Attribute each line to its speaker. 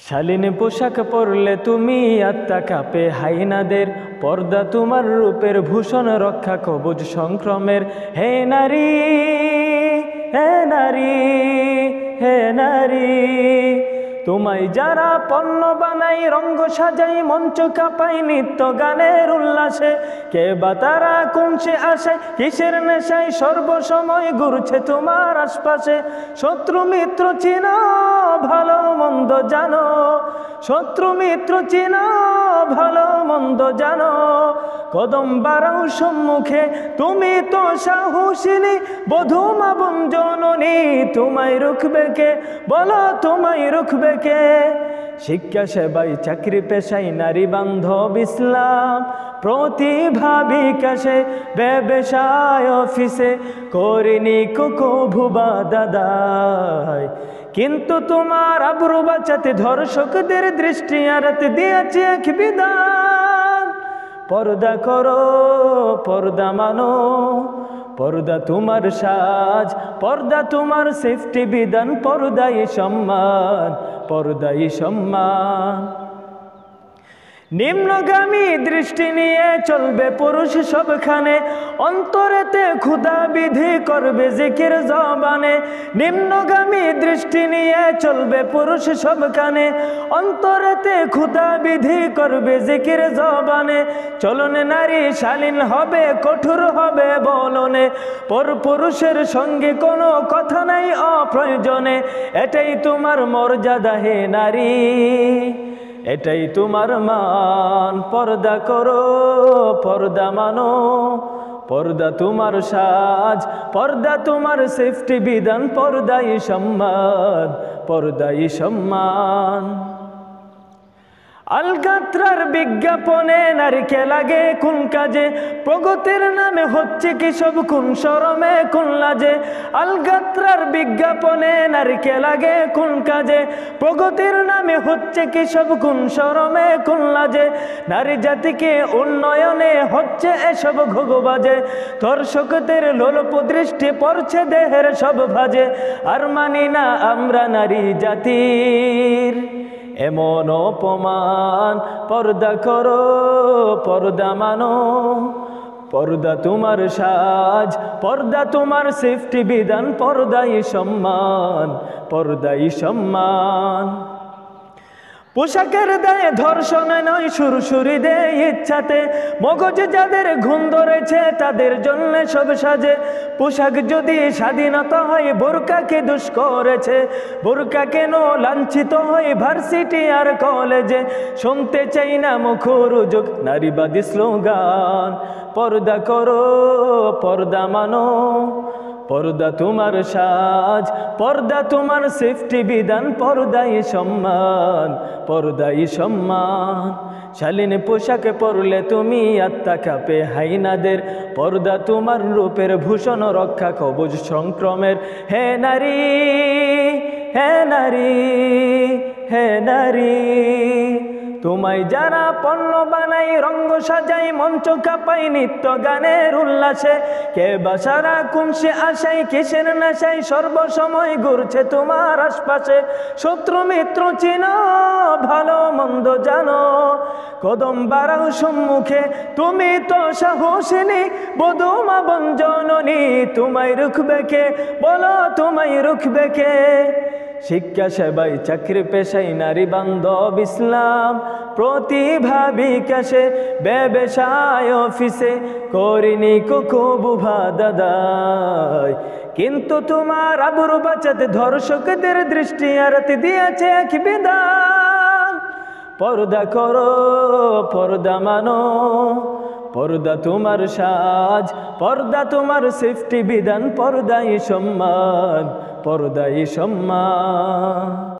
Speaker 1: শালীন পোশাক পরলে তুমি আত্মা কাঁপে হাইনাদের, পর্দা তোমার রূপের ভূষণ রক্ষা কবচ সংক্রমের। হে নারী, হে নারী, হে নারী, তোমায় যারা পণ্য বানাই, রঙ্গ সাজাই, মঞ্চ কাঁপাই নিত্য গানের উল্লাসে, কে বা তারা কোন সে আশায়, কিসের নেশায় সর্বসময় ঘুরছে তোমার আশপাশে। শত্রু মিত্র চিনো, ভালো মন্দ জানো, শত্রু মিত্র চিনো, ভালো মন্দ জানো, কদম বাড়াও সম্মুখে, তুমি তো সাহসিনী, বধূ মা বোন জননী, তোমায় রুখবে কে, বলো তোমায় রুখবে কে। শিক্ষা সেবাই চাকরি পেশায় নারী বান্ধব ইসলাম, প্রতিভা বিকাশে ব্যবসায় অফিসে করিনি কভুবা দাদাই, কিন্তু তোমার আবরু বাঁচাতে ধর্ষকদের দৃষ্টি এড়াতে দিয়েছে এক বিধান। পর্দা করো, পর্দা মানো, পর্দা তোমার সাজ, পর্দা তোমার সেফটি বিধান, পর্দাই সম্মান, পর্দাই সম্মান। নিম্নগামী দৃষ্টি নিয়ে চলবে পুরুষ সবখানে, অন্তরেতে ক্ষুধা বিধি করবে জিকির জবানে। নিম্নগামী দৃষ্টি নিয়ে চলবে পুরুষ সবখানে, অন্তরেতে ক্ষুধা বিধি করবে জিকির জবানে। চলনে নারী শালীন হবে, কঠোর হবে বলনে, পর পুরুষের সঙ্গে কোনো কথা নাই অপ্রয়োজনে। এটাই তোমার মর্যাদা হে নারী, এটাই তোমার মান। পর্দা করো, পর্দা মানো, পর্দা তোমার সাজ, পর্দা তোমার সেফটি বিধান, পর্দাই সম্মান, পর্দাই সম্মান। আলকাতরার বিজ্ঞাপনে নারীকে লাগে কোন কাজে, প্রগতির নামে হচ্ছে কি সব কোন শরমে কোন লাজে। আলকাতরার বিজ্ঞাপনে নারীকে লাগে কোন কাজে, প্রগতির নামে হচ্ছে কি সব কোন শরমে কোন লাজে। নারী জাতিকে উন্নয়নে হচ্ছে এসব ঘুঘুবাজে, ধর্ষকদের লোলপ দৃষ্টি পড়ছে দেহের সব ভাজে। আর মানি না আমরা নারী জাতির এমন অপমান। পর্দা করো, পর্দা মানো, পর্দা তোমার সাজ, পর্দা তোমার সেফটি বিধান, পর্দাই সম্মান, পর্দাই সম্মান। পোশাকের দায়ে ধর্ষণ নয় সুরসুরি দেয় ইচ্ছাতে, মগজ যাদের ঘুম ধরেছে তাদের জন্য সব সাজে। পোশাক যদি স্বাধীনতা হয় বোরকাকে দোষ করেছে, বোরকা কেন লাঞ্ছিত হয় ভার্সিটি আর কলেজে। শুনতে চাই না মুখরোচক নারীবাদী স্লোগান। পর্দা করো, পর্দা মানো, পর্দা তোমার সাজ, পর্দা তোমার সেফটি বিধান, পর্দাই সম্মান, পর্দাই সম্মান। শালীন পোশাক পরলে তুমি আত্মা কাঁপে হাইনাদের, পর্দা তোমার রূপের ভূষণ রক্ষা কবচ সংক্রমের। হে নারী, হে নারী, হে নারী, তোমায় যারা পণ্য বানাই, রঙ্গ সাজাই, মঞ্চ কাঁপাই নিত্য গানের উল্লাসে, কে বা সারা কোন সে আশায়, কিসের নেশায় সর্বসময় ঘুরছে তোমার আশপাশে। শত্রু মিত্র চিনো, ভালো মন্দ জানো, কদম বাড়াও সম্মুখে, তুমি তো সাহসিনী, বধূ মা বোন জননী, তোমায় রুখবে কে, বলো তোমায় রুখবে কে। শিক্ষা সেবাই চাকরি পেশায় নারী বান্ধব ইসলাম, প্রতিভা বিকাশে ব্যবসায় অফিসে করিনি কভুবা দাদাই, কিন্তু তোমার আবরু বাঁচাতে ধর্ষকদের দৃষ্টি এড়াতে দিয়েছে এক বিধান। পর্দা করো, পর্দা মানো, পর্দা তোমার সাজ, পর্দা তোমার সেফটি বিধান, পর্দাই সম্মান, পর্দাই সম্মান।